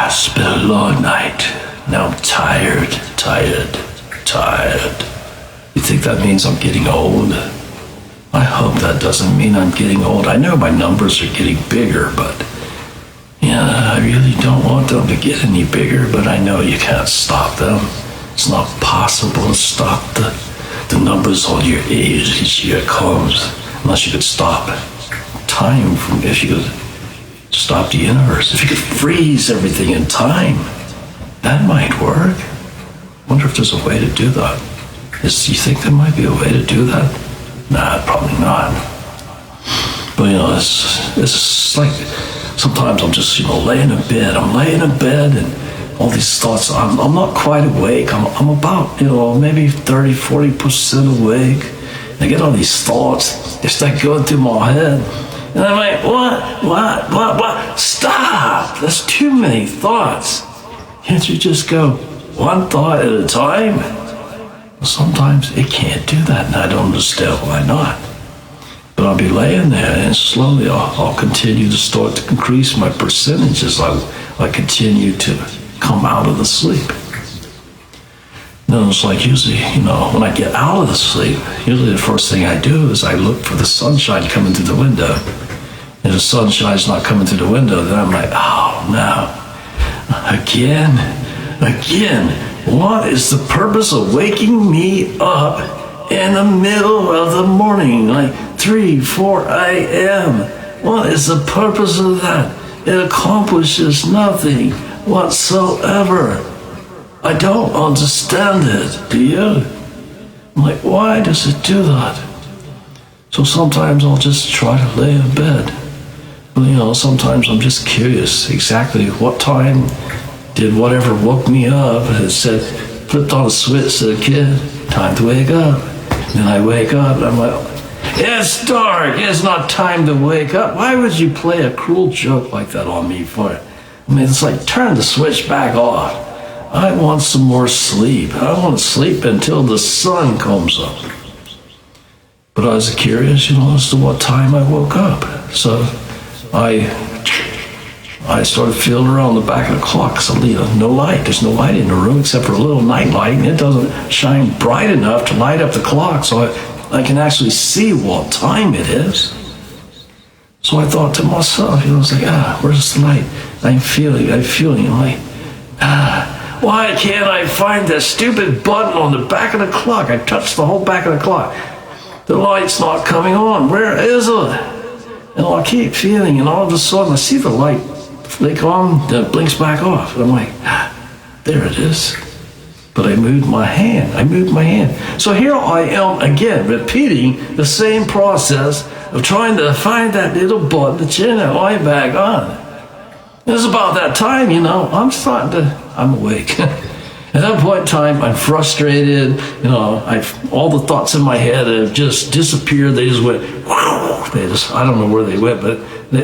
It's been a long night. Now I'm tired. You think that means I'm getting old? I hope that doesn't mean I'm getting old. I know my numbers are getting bigger, but I really don't want them to get any bigger, but I know you can't stop them. It's not possible to stop the numbers on your age each year comes, unless you could stop time if you could stop the universe, if you could freeze everything in time. That might work. Wonder if there's a way to do that. You think there might be a way to do that? Nah, probably not. But it's like sometimes I'm just laying in bed. I'm laying in bed and all these thoughts. I'm not quite awake. I'm about maybe 30-40% awake. And I get all these thoughts. They start going through my head. And I'm like, what? Stop! There's too many thoughts. Can't you just go one thought at a time? Well, sometimes it can't do that, and I don't understand why not. But I'll be laying there, and slowly I'll continue to start to increase my percentage as I continue to come out of the sleep. Then it's like usually, when I get out of the sleep, usually the first thing I do is I look for the sunshine coming through the window. If the sunshine's not coming through the window, then I'm like, oh no, again, what is the purpose of waking me up in the middle of the morning, like 3-4 a.m.? What is the purpose of that? It accomplishes nothing whatsoever. I don't understand it, do you? I'm like, why does it do that? So sometimes I'll just try to lay in bed. But sometimes I'm just curious exactly what time did whatever woke me up and said, flipped on a switch, said, kid, time to wake up. And then I wake up and I'm like, it's dark, it's not time to wake up. Why would you play a cruel joke like that on me for? I mean, it's like, turn the switch back off. I want some more sleep. I want to sleep until the sun comes up. But I was curious, as to what time I woke up. So I started feeling around the back of the clock, because no light. There's no light in the room except for a little night light, and it doesn't shine bright enough to light up the clock, so I can actually see what time it is. So I thought to myself, I was like, where's the light? I'm feeling like, why can't I find that stupid button on the back of the clock? I touched the whole back of the clock. The light's not coming on. Where is it? And I keep feeling, and all of a sudden I see the light flick on, then it blinks back off. And I'm like, there it is. But I moved my hand. So here I am again, repeating the same process of trying to find that little button to turn that light back on. It's about that time, I'm awake. At that point in time, I'm frustrated. All the thoughts in my head have just disappeared. They just went, wow. I don't know where they went, but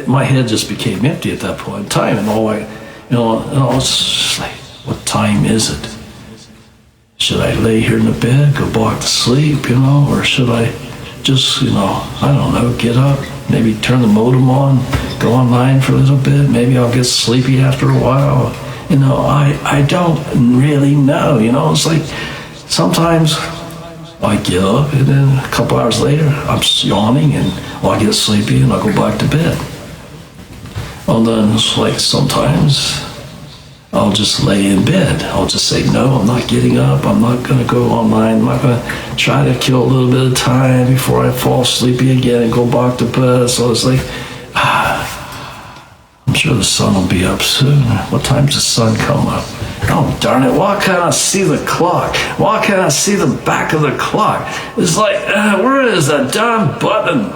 my head just became empty at that point in time. And I was just like, what time is it? Should I lay here in the bed, go back to sleep, or should I just, I don't know, get up, maybe turn the modem on, go online for a little bit, maybe I'll get sleepy after a while. I don't really know, it's like sometimes I get up and then a couple hours later I'm yawning and I get sleepy and I go back to bed. And then it's like sometimes I'll just lay in bed. I'll just say, no, I'm not getting up. I'm not going to go online. I'm not going to try to kill a little bit of time before I fall sleepy again and go back to bed. So it's like, I'm sure the sun will be up soon. What time does the sun come up? Oh, darn it. Why can't I see the clock? Why can't I see the back of the clock? It's like, where is that darn button?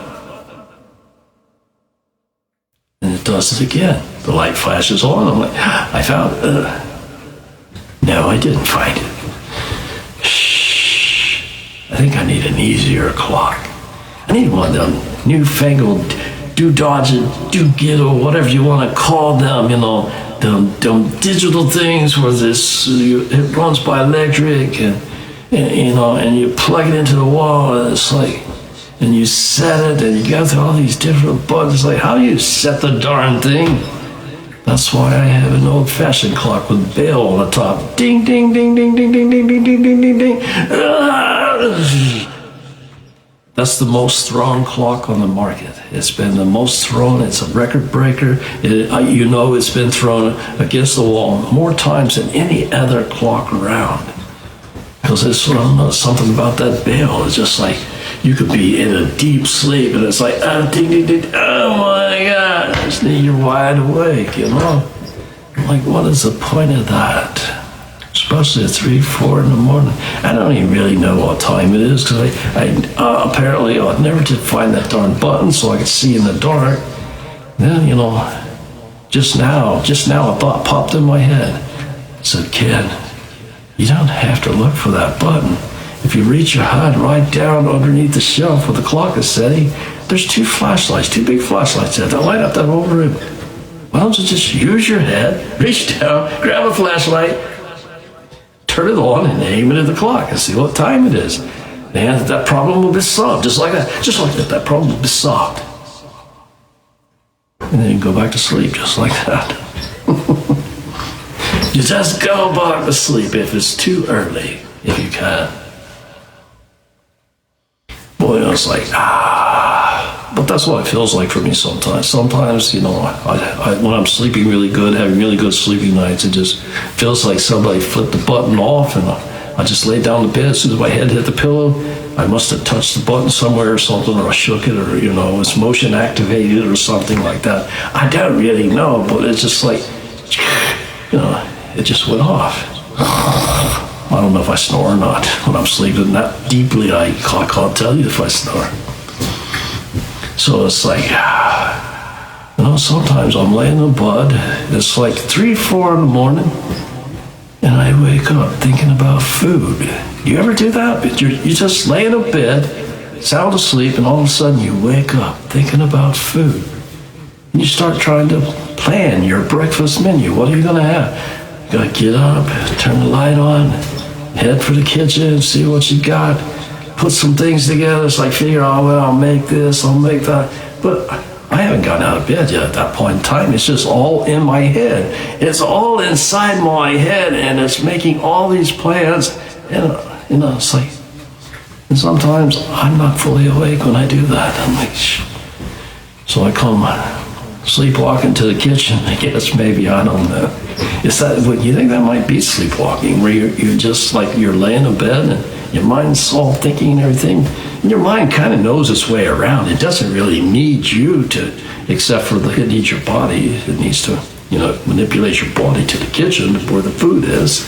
And it does it again. The light flashes on. I'm like, I found it. No, I didn't find it. Shh. I think I need an easier clock. I need one of them newfangled doodads and do-get or whatever you want to call them, them digital things where it runs by electric and you plug it into the wall and it's like, and you set it and you go through all these different buttons. Like, how do you set the darn thing? That's why I have an old-fashioned clock with a bell on the top. Ding, ding, ding, ding, ding, ding, ding, ding, ding, ding, ding, ding. That's the most thrown clock on the market. It's been the most thrown. It's a record breaker. It's been thrown against the wall more times than any other clock around. Because it's something about that bell. It's just like you could be in a deep sleep and it's like, ding, ding, ding. Oh my gosh, you're wide awake, Like, what is the point of that? Especially at 3, 4 in the morning. I don't even really know what time it is because apparently I never did find that darn button so I could see in the dark. Then, just now a thought popped in my head. I said, kid, you don't have to look for that button. If you reach your hand right down underneath the shelf where the clock is setting, there's 2 big flashlights there that light up that whole room. Why don't you just use your head, reach down, grab a flashlight, turn it on and aim it at the clock and see what time it is. And that problem will be solved, just like that. Just like that problem will be solved. And then you go back to sleep just like that. You just go back to sleep if it's too early, if you can. Boy, it's like, but that's what it feels like for me sometimes. Sometimes, when I'm sleeping really good, having really good sleeping nights, it just feels like somebody flipped the button off and I just lay down in bed. As soon as my head hit the pillow, I must have touched the button somewhere or something, or I shook it, or, it's motion activated or something like that. I don't really know, but it's just like, it just went off. I don't know if I snore or not. When I'm sleeping that deeply, I can't tell you if I snore. So it's like, sometimes I'm laying in bed, it's like 3, 4 in the morning, and I wake up thinking about food. You ever do that? You just lay in a bed, sound asleep, and all of a sudden you wake up thinking about food. And you start trying to plan your breakfast menu. What are you going to have? You got to get up, turn the light on, head for the kitchen, see what you got. Put some things together. It's like figure out, I'll make this, I'll make that. But I haven't gotten out of bed yet at that point in time. It's just all in my head. It's all inside my head, and it's making all these plans. And it's like, and sometimes I'm not fully awake when I do that. I'm like, so I come sleepwalking to the kitchen. I guess maybe, I don't know. Is that what you think that might be, sleepwalking, where you're just like you're laying in bed and your mind's all thinking and everything, and your mind kind of knows its way around. It doesn't really need you to, except for it needs your body. It needs to, manipulate your body to the kitchen where the food is,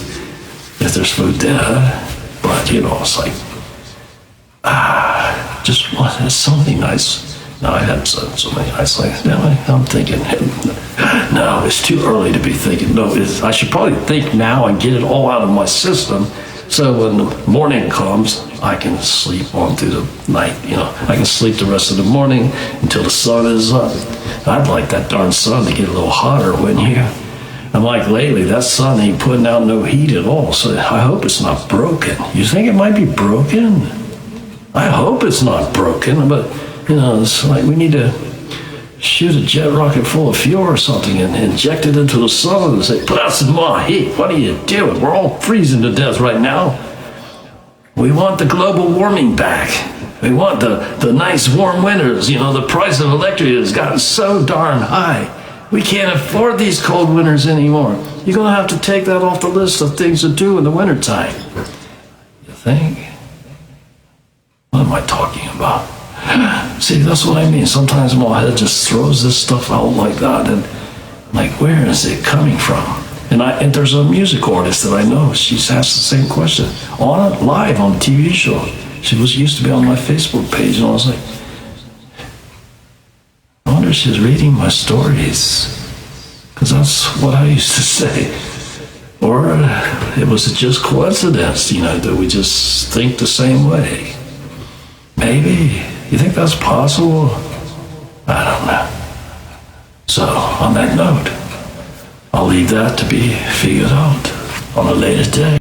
if there's food there. But, it's like, just want, there's so many nights. Now, I had so many nights like that. Now I'm thinking, no, it's too early to be thinking. No, I should probably think now and get it all out of my system. So when the morning comes, I can sleep on through the night. I can sleep the rest of the morning until the sun is up. I'd like that darn sun to get a little hotter, wouldn't you? And like lately, that sun ain't putting out no heat at all. So I hope it's not broken. You think it might be broken? I hope it's not broken, but it's like we need to shoot a jet rocket full of fuel or something and inject it into the sun and say, put out some more heat. What are you doing? We're all freezing to death right now. We want the global warming back. We want the nice warm winters. The price of electricity has gotten so darn high. We can't afford these cold winters anymore. You're going to have to take that off the list of things to do in the wintertime. You think? What am I talking about? See, that's what I mean. Sometimes my head just throws this stuff out like that, and like, where is it coming from? And there's a music artist that I know. She's asked the same question live on a TV show. She used to be on my Facebook page, and I was like, I wonder if she's reading my stories, because that's what I used to say. Or it was just coincidence, that we just think the same way. Maybe. You think that's possible? I don't know. So, on that note, I'll leave that to be figured out on a later day.